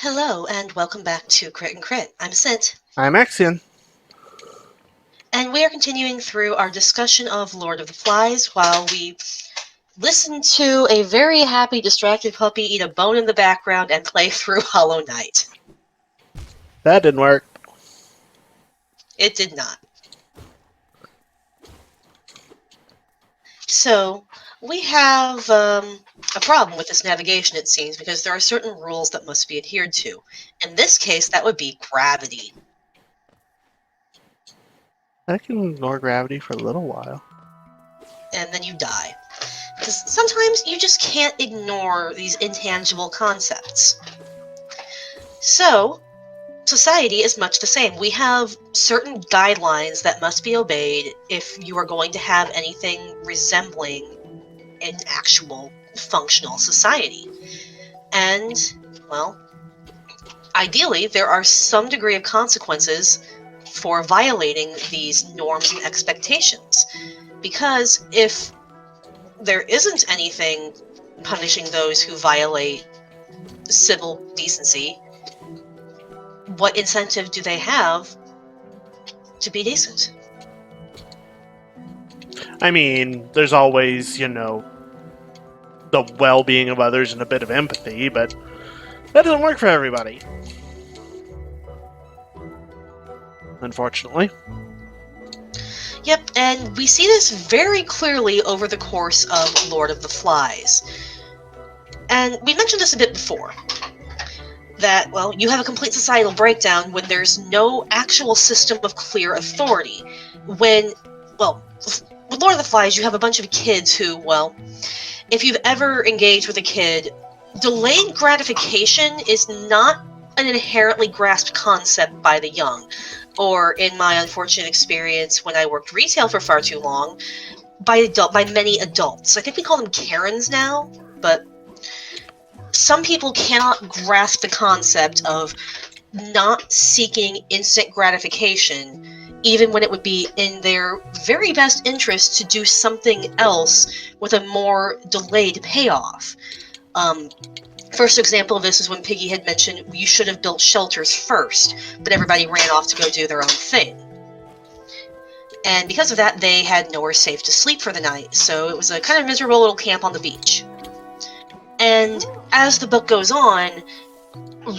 Hello, and welcome back to Crit and Crit. I'm Scint, I'm Axion. and we are continuing through our discussion of Lord of the Flies while we listen to a very happy, distracted puppy eat a bone in the background and play through Hollow Knight. That didn't work. It did not. So, we have a problem with this navigation, it seems, because there are certain rules that must be adhered to. In this case, that would be gravity. I can ignore gravity for a little while. And then you die. Because sometimes you just can't ignore these intangible concepts. So, society is much the same. We have certain guidelines that must be obeyed if you are going to have anything resembling an actual functional society. And, well, ideally, there are some degree of consequences for violating these norms and expectations. Because if there isn't anything punishing those who violate civil decency, what incentive do they have to be decent? I mean, there's always, the well-being of others and a bit of empathy, but that doesn't work for everybody. Unfortunately. Yep, and we see this very clearly over the course of Lord of the Flies. And we mentioned this a bit before. That, well, you have a complete societal breakdown when there's no actual system of clear authority. With Lord of the Flies, you have a bunch of kids who, well, if you've ever engaged with a kid, delayed gratification is not an inherently grasped concept by the young. Or, in my unfortunate experience when I worked retail for far too long, by many adults. I think we call them Karens now, but some people cannot grasp the concept of not seeking instant gratification, even when it would be in their very best interest to do something else with a more delayed payoff. First example of this is when Piggy had mentioned you should have built shelters first, but everybody ran off to go do their own thing. And because of that, they had nowhere safe to sleep for the night, so it was a kind of miserable little camp on the beach. And as the book goes on,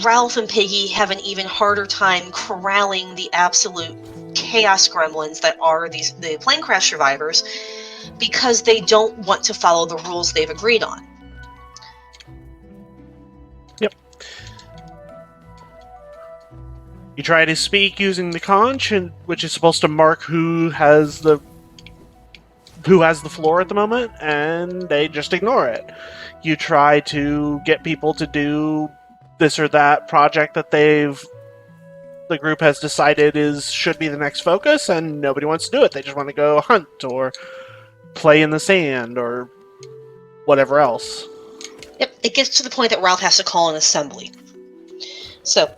Ralph and Piggy have an even harder time corralling the absolute chaos gremlins that are the plane crash survivors, because they don't want to follow the rules they've agreed on. Yep. You try to speak using the conch, which is supposed to mark who has the floor at the moment, and they just ignore it. You try to get people to do this or that project that the group has decided should be the next focus, and nobody wants to do it. They just want to go hunt or play in the sand or whatever else. Yep, it gets to the point that Ralph has to call an assembly. So,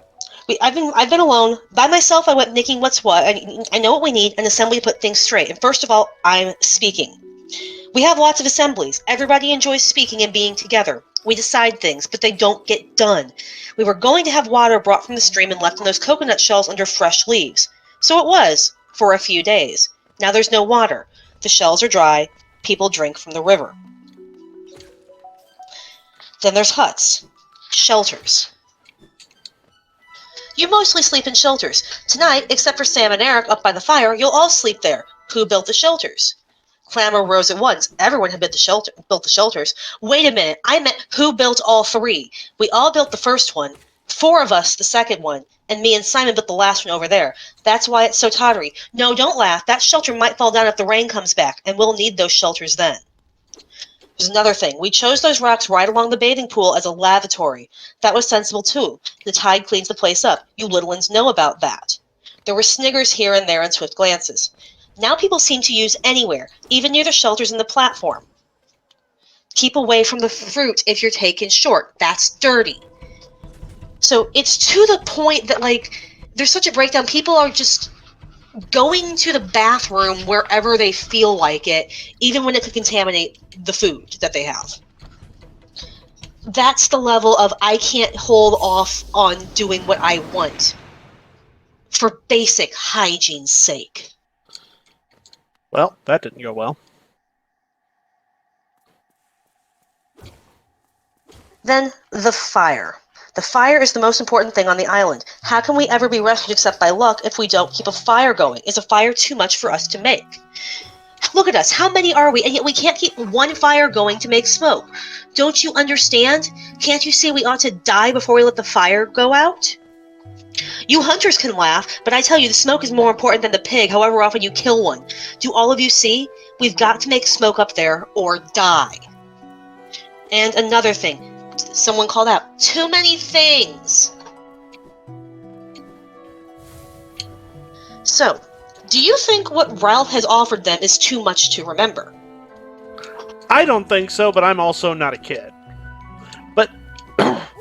I've been alone by myself. I went nicking what's what. I know what we need, an assembly to put things straight. And first of all, I'm speaking. We have lots of assemblies. Everybody enjoys speaking and being together. We decide things, but they don't get done. We were going to have water brought from the stream and left in those coconut shells under fresh leaves. So it was, for a few days. Now there's no water. The shells are dry. People drink from the river. Then there's huts. Shelters. You mostly sleep in shelters. Tonight, except for Sam and Eric up by the fire, you'll all sleep there. Who built the shelters? Clamor rose at once. Everyone had built the shelters. Wait a minute, I meant who built all three? We all built the first one. 4 of us the second one. And me and Simon built the last one over there. That's why it's so tottery. No, don't laugh. That shelter might fall down if the rain comes back, and we'll need those shelters then. There's another thing. We chose those rocks right along the bathing pool as a lavatory. That was sensible, too. The tide cleans the place up. You little ones know about that. There were sniggers here and there and swift glances. Now people seem to use anywhere, even near the shelters and the platform. Keep away from the fruit if you're taken short. That's dirty. So it's to the point that, there's such a breakdown. People are just going to the bathroom wherever they feel like it, even when it could contaminate the food that they have. That's the level of I can't hold off on doing what I want for basic hygiene's sake. Well, that didn't go well. Then, the fire. The fire is the most important thing on the island. How can we ever be rescued except by luck if we don't keep a fire going? Is a fire too much for us to make? Look at us, how many are we? And yet we can't keep one fire going to make smoke. Don't you understand? Can't you see we ought to die before we let the fire go out? You hunters can laugh, but I tell you, the smoke is more important than the pig, however often you kill one. Do all of you see? We've got to make smoke up there, or die. And another thing. Someone called out, too many things! So, do you think what Ralph has offered them is too much to remember? I don't think so, but I'm also not a kid. But,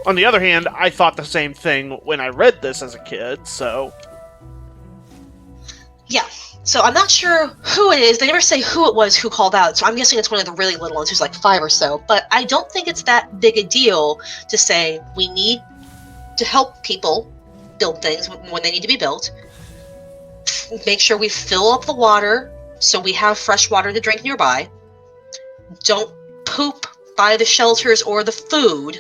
on the other hand, I thought the same thing when I read this as a kid, so... Yeah, so I'm not sure who it is. They never say who it was who called out, so I'm guessing it's one of the really little ones who's like 5 or so. But I don't think it's that big a deal to say we need to help people build things when they need to be built. Make sure we fill up the water so we have fresh water to drink nearby. Don't poop by the shelters or the food.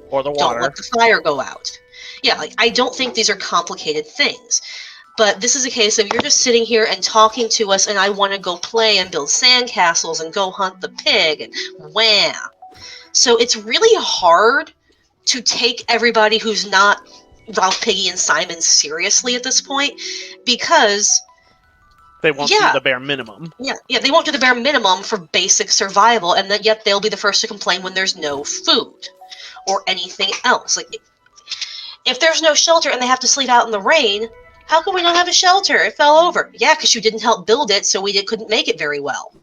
Or the water. Don't let the fire go out. Yeah, like, I don't think these are complicated things. But this is a case of you're just sitting here and talking to us, and I want to go play and build sandcastles and go hunt the pig, and wham. So it's really hard to take everybody who's not Ralph, Piggy, and Simon seriously at this point, because they won't do the bare minimum. Yeah, they won't do the bare minimum for basic survival, and yet they'll be the first to complain when there's no food or anything else. Like, if there's no shelter and they have to sleep out in the rain, how come we don't have a shelter? It fell over. Yeah, because you didn't help build it, so we couldn't make it very well.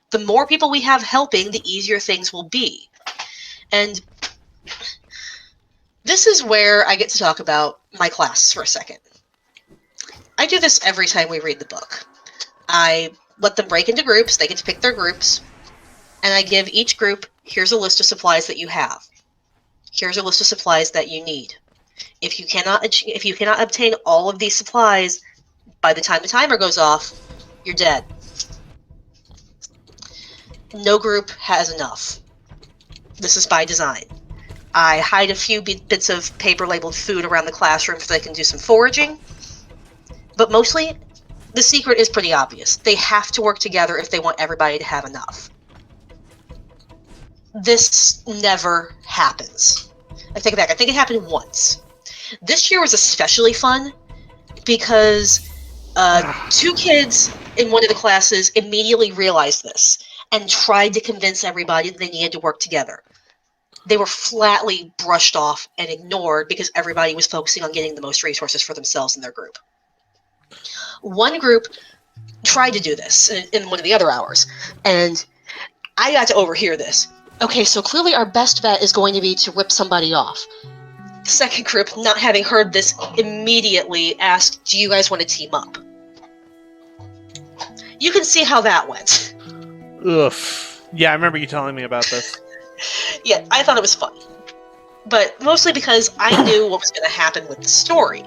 The more people we have helping, the easier things will be. And this is where I get to talk about my class for a second. I do this every time we read the book. I let them break into groups. They get to pick their groups. And I give each group, here's a list of supplies that you have. Here's a list of supplies that you need. If you cannot obtain all of these supplies by the time the timer goes off, you're dead. No group has enough. This is by design. I hide a few bits of paper-labeled food around the classroom so they can do some foraging. But mostly, the secret is pretty obvious. They have to work together if they want everybody to have enough. This never happens. I take it back. I think it happened once. This year was especially fun because 2 kids in one of the classes immediately realized this and tried to convince everybody that they needed to work together. They were flatly brushed off and ignored because everybody was focusing on getting the most resources for themselves in their group. One group tried to do this in one of the other hours, and I got to overhear this. Okay, so clearly our best bet is going to be to rip somebody off. The second group, not having heard this, immediately asked, do you guys want to team up? You can see how that went. Oof. Yeah, I remember you telling me about this. Yeah, I thought it was fun. But mostly because I knew what was going to happen with the story.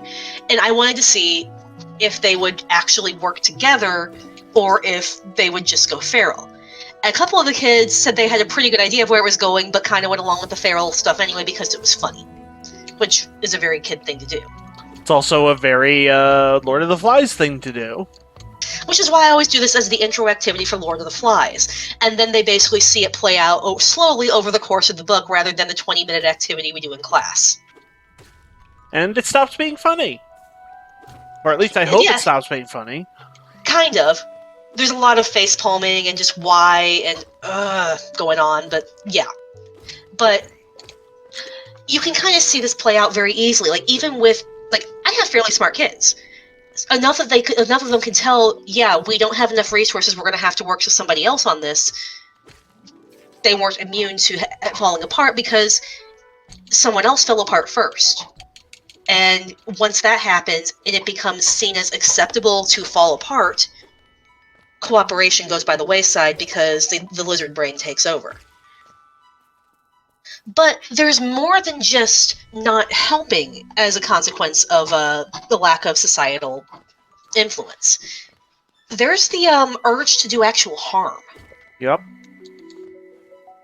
And I wanted to see if they would actually work together or if they would just go feral. And a couple of the kids said they had a pretty good idea of where it was going, but kind of went along with the feral stuff anyway because it was funny. Which is a very kid thing to do. It's also a very Lord of the Flies thing to do. Which is why I always do this as the intro activity for Lord of the Flies. And then they basically see it play out slowly over the course of the book rather than the 20-minute activity we do in class. And it stops being funny. Or at least I hope it stops being funny. Kind of. There's a lot of face palming and just why and going on, but yeah. But you can kind of see this play out very easily. Like, even with, like, I have fairly smart kids. Enough of them can tell, yeah, we don't have enough resources, we're going to have to work with somebody else on this. They weren't immune to falling apart because someone else fell apart first. And once that happens, and it becomes seen as acceptable to fall apart, cooperation goes by the wayside because the lizard brain takes over. But there's more than just not helping as a consequence of the lack of societal influence. There's the urge to do actual harm. Yep.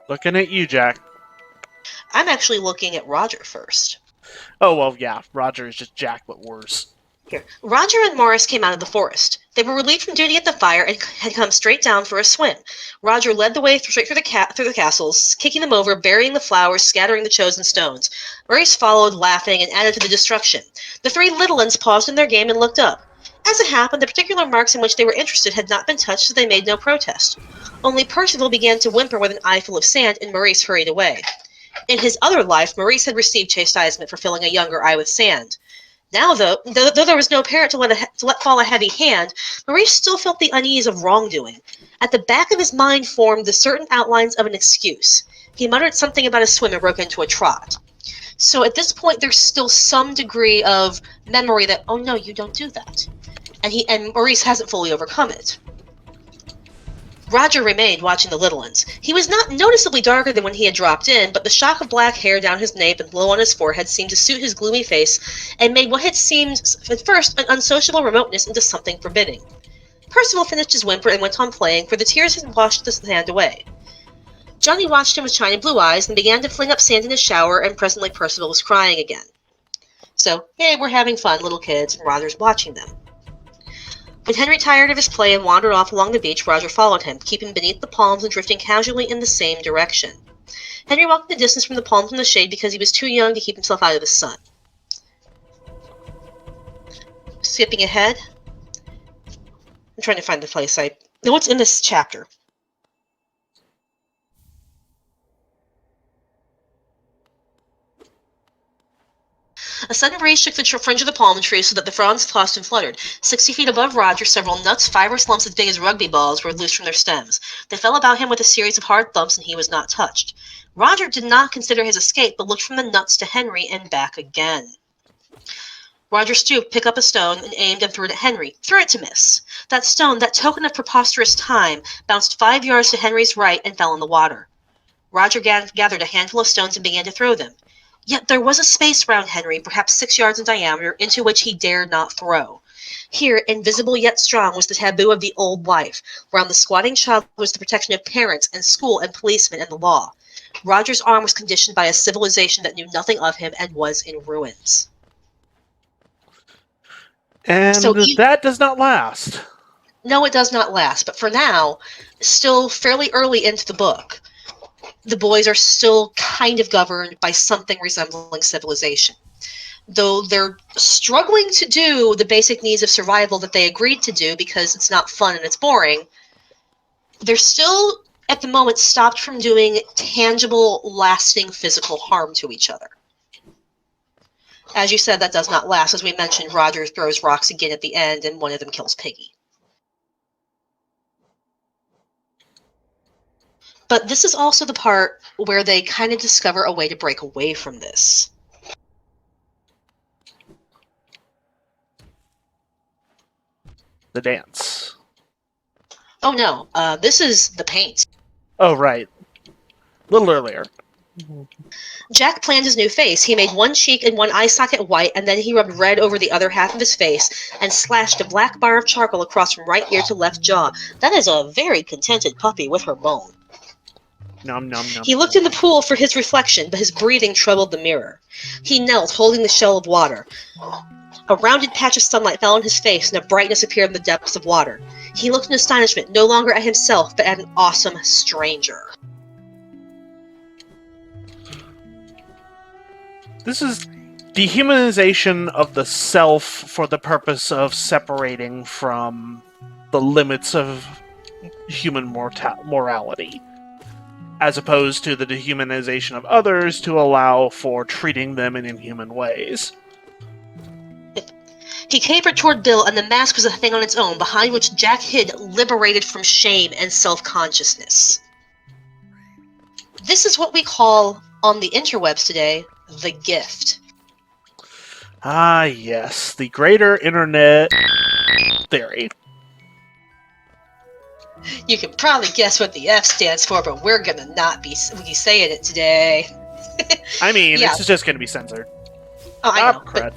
Looking at you, Jack. I'm actually looking at Roger first. Oh, well, yeah. Roger is just Jack, but worse. Here. Roger and Morris came out of the forest. They were relieved from duty at the fire and had come straight down for a swim. Roger led the way straight through the castles, kicking them over, burying the flowers, scattering the chosen stones. Maurice followed, laughing, and added to the destruction. The three little ones paused in their game and looked up. As it happened, the particular marks in which they were interested had not been touched, so they made no protest. Only Percival began to whimper with an eye full of sand, and Maurice hurried away. In his other life, Maurice had received chastisement for filling a younger eye with sand. Now, though there was no parent to let fall a heavy hand, Maurice still felt the unease of wrongdoing. At the back of his mind formed the certain outlines of an excuse. He muttered something about a swim and broke into a trot. So at this point, there's still some degree of memory that, oh no, you don't do that. And Maurice hasn't fully overcome it. Roger remained, watching the little ones. He was not noticeably darker than when he had dropped in, but the shock of black hair down his nape and low on his forehead seemed to suit his gloomy face, and made what had seemed at first an unsociable remoteness into something forbidding. Percival finished his whimper and went on playing, for the tears had washed the sand away. Johnny watched him with shining blue eyes and began to fling up sand in his shower, and presently Percival was crying again. So, hey, we're having fun, little kids, and Roger's watching them. When Henry tired of his play and wandered off along the beach, Roger followed him, keeping beneath the palms and drifting casually in the same direction. Henry walked the distance from the palms in the shade because he was too young to keep himself out of the sun. Skipping ahead. I'm trying to find the place what's in this chapter. A sudden breeze shook the fringe of the palm trees so that the fronds tossed and fluttered. 60 feet above Roger, several nuts, fibrous lumps as big as rugby balls, were loose from their stems. They fell about him with a series of hard thumps, and he was not touched. Roger did not consider his escape, but looked from the nuts to Henry and back again. Roger stooped, picked up a stone, and aimed and threw it at Henry. Threw it to miss. That stone, that token of preposterous time, bounced 5 yards to Henry's right and fell in the water. Roger gathered a handful of stones and began to throw them. Yet there was a space round Henry, perhaps 6 yards in diameter, into which he dared not throw. Here, invisible yet strong, was the taboo of the old life. Round the squatting child was the protection of parents and school and policemen and the law. Roger's arm was conditioned by a civilization that knew nothing of him and was in ruins. And so that does not last. No, it does not last. But for now, still fairly early into the book, the boys are still kind of governed by something resembling civilization. Though they're struggling to do the basic needs of survival that they agreed to do because it's not fun and it's boring, they're still, at the moment, stopped from doing tangible, lasting physical harm to each other. As you said, that does not last. As we mentioned, Roger throws rocks again at the end, and one of them kills Piggy. But this is also the part where they kind of discover a way to break away from this. The dance. Oh no, this is the paint. Oh, right. A little earlier. Jack planned his new face. He made one cheek and one eye socket white, and then he rubbed red over the other half of his face and slashed a black bar of charcoal across from right ear to left jaw. That is a very contented puppy with her bone. Nom, nom, nom. He looked in the pool for his reflection, but his breathing troubled the mirror. He knelt, holding the shell of water. A rounded patch of sunlight fell on his face, and a brightness appeared in the depths of water. He looked in astonishment, no longer at himself, but at an awesome stranger. This is dehumanization of the self for the purpose of separating from the limits of human morality, as opposed to the dehumanization of others to allow for treating them in inhuman ways. He capered toward Bill, and the mask was a thing on its own, behind which Jack hid, liberated from shame and self-consciousness. This is what we call, on the interwebs today, the gift. Ah, yes, the greater internet theory. You can probably guess what the F stands for, but we're gonna not be saying it today. I mean, Yeah. it's just going to be censored. Oh, I know. Crud.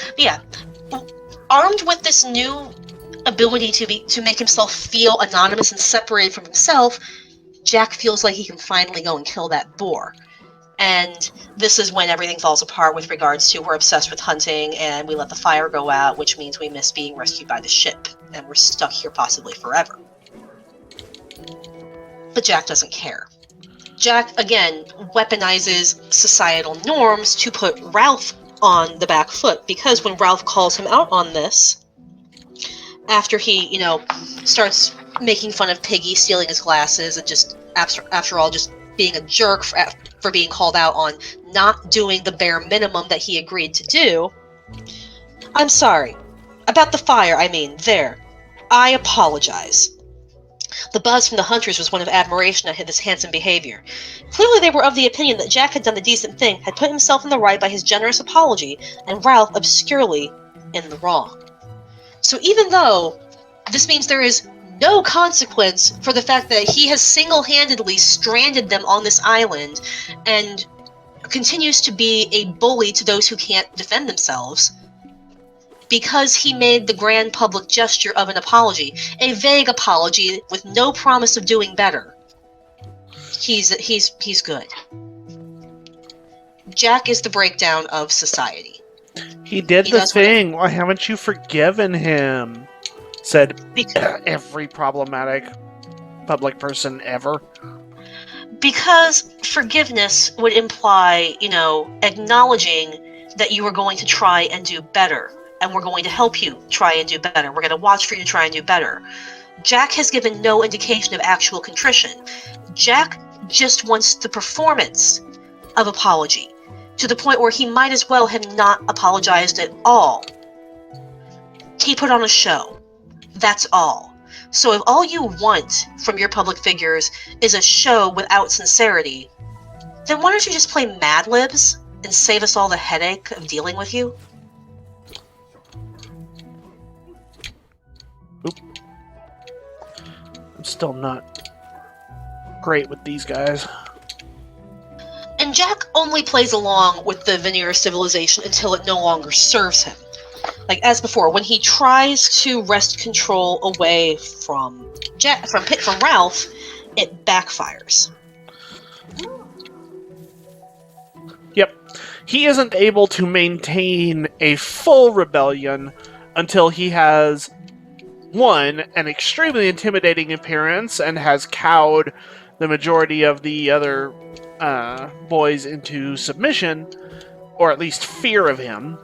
But yeah, armed with this new ability to make himself feel anonymous and separated from himself, Jack feels like he can finally go and kill that boar. And this is when everything falls apart with regards to we're obsessed with hunting and we let the fire go out, which means we miss being rescued by the ship and we're stuck here possibly forever. But Jack doesn't care. Jack, again, weaponizes societal norms to put Ralph on the back foot, because when Ralph calls him out on this, after he, starts making fun of Piggy stealing his glasses and just, after all, just being a jerk for being called out on not doing the bare minimum that he agreed to do, I'm sorry. About the fire, I apologize. The buzz from the hunters was one of admiration at his handsome behavior. Clearly they were of the opinion that Jack had done the decent thing, had put himself in the right by his generous apology, and Ralph obscurely in the wrong. So even though this means there is no consequence for the fact that he has single-handedly stranded them on this island and continues to be a bully to those who can't defend themselves, because he made the grand public gesture of an apology, a vague apology with no promise of doing better, he's good. Jack is the breakdown of society. He did the thing. Why haven't you forgiven him? Said every problematic public person ever. Because forgiveness would imply, acknowledging that you are going to try and do better. And we're going to help you try and do better. We're going to watch for you to try and do better. Jack has given no indication of actual contrition. Jack just wants the performance of apology, to the point where he might as well have not apologized at all. He put on a show. That's all. So if all you want from your public figures is a show without sincerity, then why don't you just play Mad Libs and save us all the headache of dealing with you? Oop. I'm still not great with these guys. And Jack only plays along with the veneer of civilization until it no longer serves him. Like as before, when he tries to wrest control away from Ralph, it backfires. Yep. He isn't able to maintain a full rebellion until he has, one, an extremely intimidating appearance and has cowed the majority of the other boys into submission, or at least fear of him.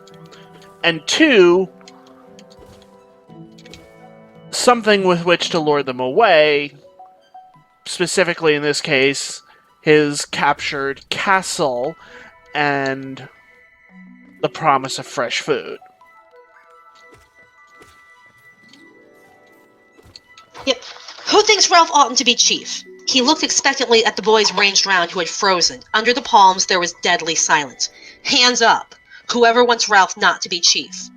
And two, something with which to lure them away, specifically in this case, his captured castle and the promise of fresh food. Yep. Who thinks Ralph oughtn't to be chief? He looked expectantly at the boys ranged round who had frozen. Under the palms there was deadly silence. Hands up! Whoever wants Ralph not to be chief.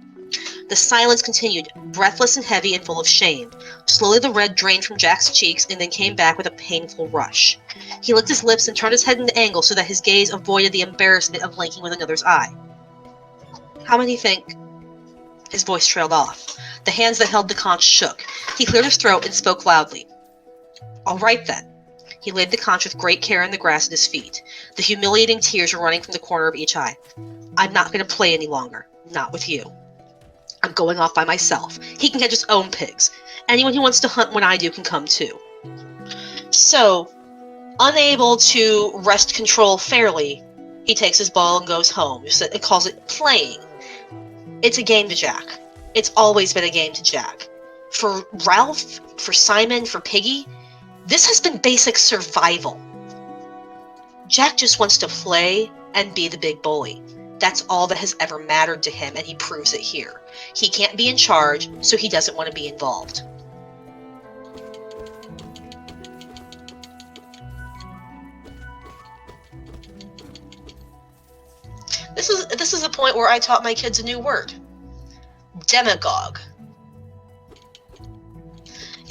The silence continued, breathless and heavy and full of shame. Slowly the red drained from Jack's cheeks and then came back with a painful rush. He licked his lips and turned his head at an angle so that his gaze avoided the embarrassment of blinking with another's eye. How many think? His voice trailed off. The hands that held the conch shook. He cleared his throat and spoke loudly. All right then. He laid the conch with great care on the grass at his feet. The humiliating tears were running from the corner of each eye. I'm not going to play any longer. Not with you. I'm going off by myself. He can catch his own pigs. Anyone who wants to hunt when I do can come too. So, unable to wrest control fairly, he takes his ball and goes home. It calls it playing. It's a game to Jack. It's always been a game to Jack. For Ralph, for Simon, for Piggy, this has been basic survival. Jack just wants to play and be the big bully. That's all that has ever mattered to him, and he proves it here. He can't be in charge, so he doesn't want to be involved. This is a point where I taught my kids a new word. Demagogue.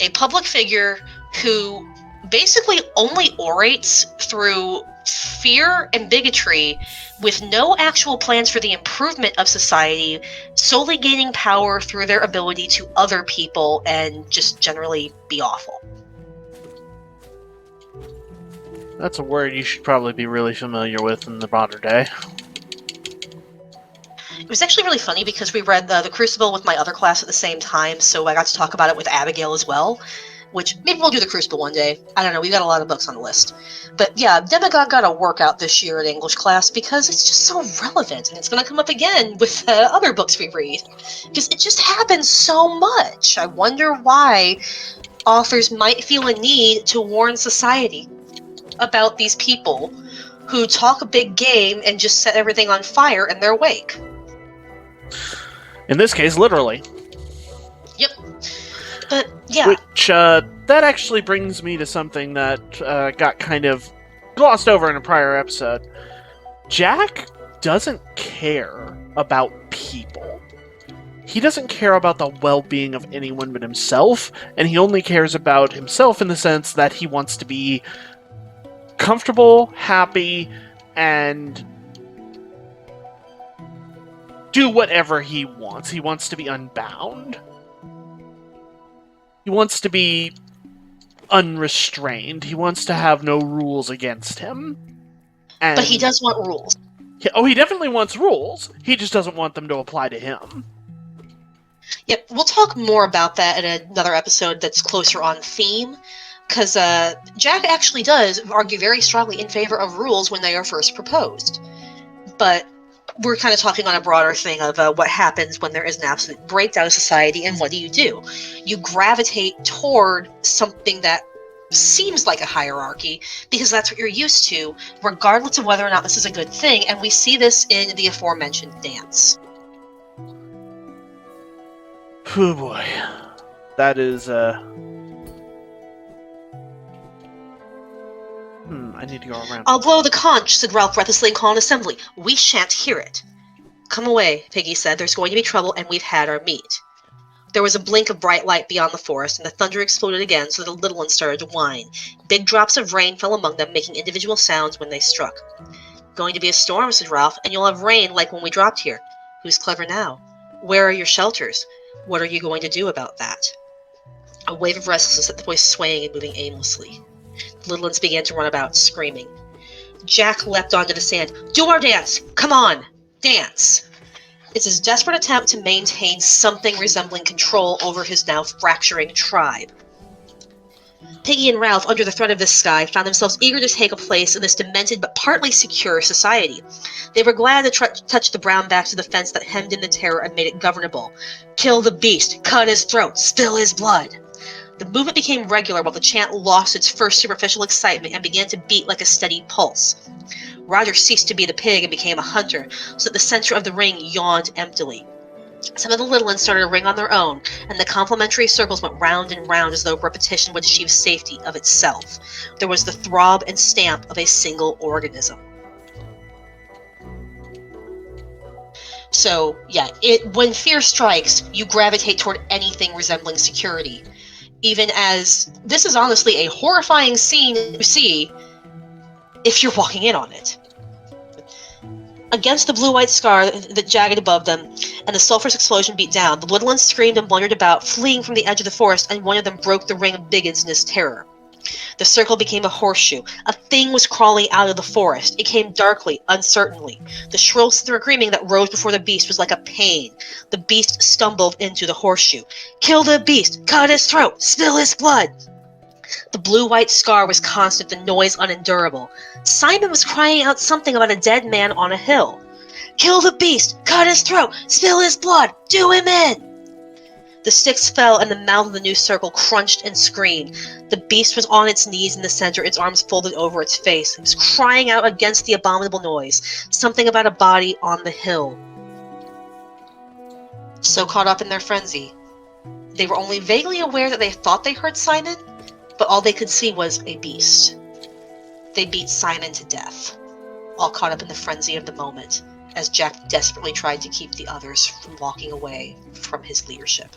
A public figure who basically only orates through fear and bigotry with no actual plans for the improvement of society, solely gaining power through their ability to other people and just generally be awful. That's a word you should probably be really familiar with in the modern day. It was actually really funny because we read the Crucible with my other class at the same time, so I got to talk about it with Abigail as well, which maybe we'll do the Crucible one day. I don't know, we've got a lot of books on the list. But yeah, Demagogue got a workout this year in English class because it's just so relevant, and it's going to come up again with other books we read. Because it just happens so much. I wonder why authors might feel a need to warn society about these people who talk a big game and just set everything on fire in their wake. In this case, literally. Yep. But, yeah. Which, that actually brings me to something that got kind of glossed over in a prior episode. Jack doesn't care about people. He doesn't care about the well-being of anyone but himself, and he only cares about himself in the sense that he wants to be comfortable, happy, and do whatever he wants. He wants to be unbound. He wants to be unrestrained. He wants to have no rules against him. And but he does want rules. He definitely wants rules. He just doesn't want them to apply to him. Yep, we'll talk more about that in another episode that's closer on theme, because Jack actually does argue very strongly in favor of rules when they are first proposed. But we're kind of talking on a broader thing of what happens when there is an absolute breakdown of society, and what do? You gravitate toward something that seems like a hierarchy, because that's what you're used to, regardless of whether or not this is a good thing, and we see this in the aforementioned dance. Oh boy. That is, I need to go around. "I'll blow the conch," said Ralph breathlessly, and call an assembly. "We shan't hear it." "Come away," Piggy said. "There's going to be trouble, and we've had our meat." There was a blink of bright light beyond the forest, and the thunder exploded again, so the little ones started to whine. Big drops of rain fell among them, making individual sounds when they struck. "Going to be a storm," said Ralph, "and you'll have rain like when we dropped here. Who's clever now? Where are your shelters? What are you going to do about that?" A wave of restlessness set the boys swaying and moving aimlessly. The little ones began to run about, screaming. Jack leapt onto the sand. "Do our dance! Come on! Dance!" It's his desperate attempt to maintain something resembling control over his now fracturing tribe. Piggy and Ralph, under the threat of this sky, found themselves eager to take a place in this demented but partly secure society. They were glad to touch the brown backs of the fence that hemmed in the terror and made it governable. Kill the beast, cut his throat, spill his blood. The movement became regular while the chant lost its first superficial excitement and began to beat like a steady pulse. Roger ceased to be the pig and became a hunter, so that the center of the ring yawned emptily. Some of the little ones started a ring on their own, and the complementary circles went round and round as though repetition would achieve safety of itself. There was the throb and stamp of a single organism. So, yeah, when fear strikes, you gravitate toward anything resembling security. Even as this is honestly a horrifying scene to see if you're walking in on it. Against the blue-white scar that jagged above them, and the sulphurous explosion beat down, the little ones screamed and blundered about, fleeing from the edge of the forest, and one of them broke the ring of biggins in his terror. The circle became a horseshoe. A thing was crawling out of the forest. It came darkly, uncertainly. The shrill screaming that rose before the beast was like a pain. The beast stumbled into the horseshoe. "Kill the beast! Cut his throat! Spill his blood!" The blue-white scar was constant, the noise unendurable. Simon was crying out something about a dead man on a hill. "Kill the beast! Cut his throat! Spill his blood! Do him in!" The sticks fell, and the mouth of the new circle crunched and screamed. The beast was on its knees in the center, its arms folded over its face. It was crying out against the abominable noise, something about a body on the hill. So caught up in their frenzy, they were only vaguely aware that they thought they heard Simon, but all they could see was a beast. They beat Simon to death, all caught up in the frenzy of the moment, as Jack desperately tried to keep the others from walking away from his leadership.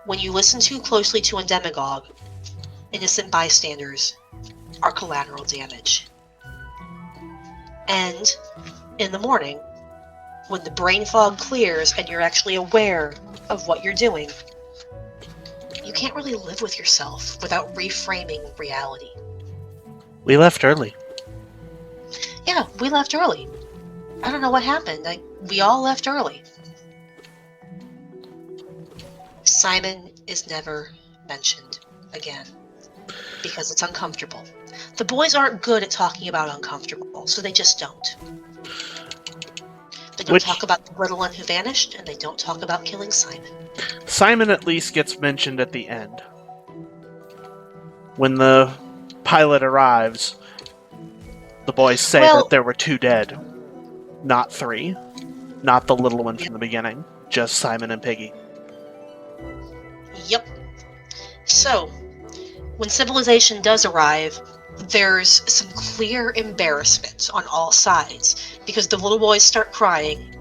When you listen too closely to a demagogue, innocent bystanders are collateral damage. And in the morning, when the brain fog clears and you're actually aware of what you're doing, you can't really live with yourself without reframing reality. We left early. Yeah, we left early. I don't know what happened. We all left early. Simon is never mentioned again because it's uncomfortable. The boys aren't good at talking about uncomfortable, so they just don't. They don't talk about the little one who vanished, and they don't talk about killing Simon. Simon at least gets mentioned at the end. When the pilot arrives, the boys say that there were 2 dead, not 3. Not the little one from the beginning, just Simon and Piggy. Yep. So, when civilization does arrive, there's some clear embarrassment on all sides because the little boys start crying,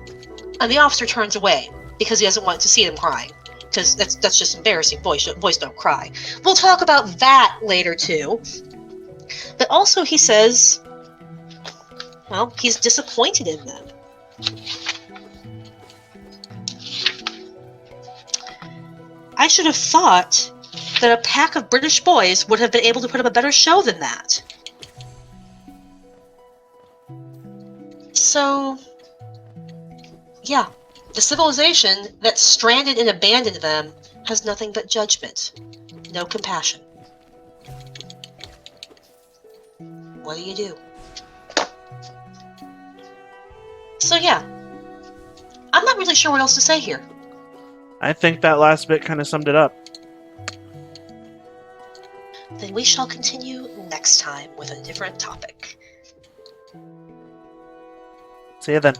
and the officer turns away because he doesn't want to see them crying, because that's just embarrassing. Boys don't cry. We'll talk about that later too. But also he says, well, he's disappointed in them. I should have thought that a pack of British boys would have been able to put up a better show than that. So, yeah, the civilization that stranded and abandoned them has nothing but judgment, no compassion. What do you do? So yeah, I'm not really sure what else to say here. I think that last bit kind of summed it up. Then we shall continue next time with a different topic. See you then.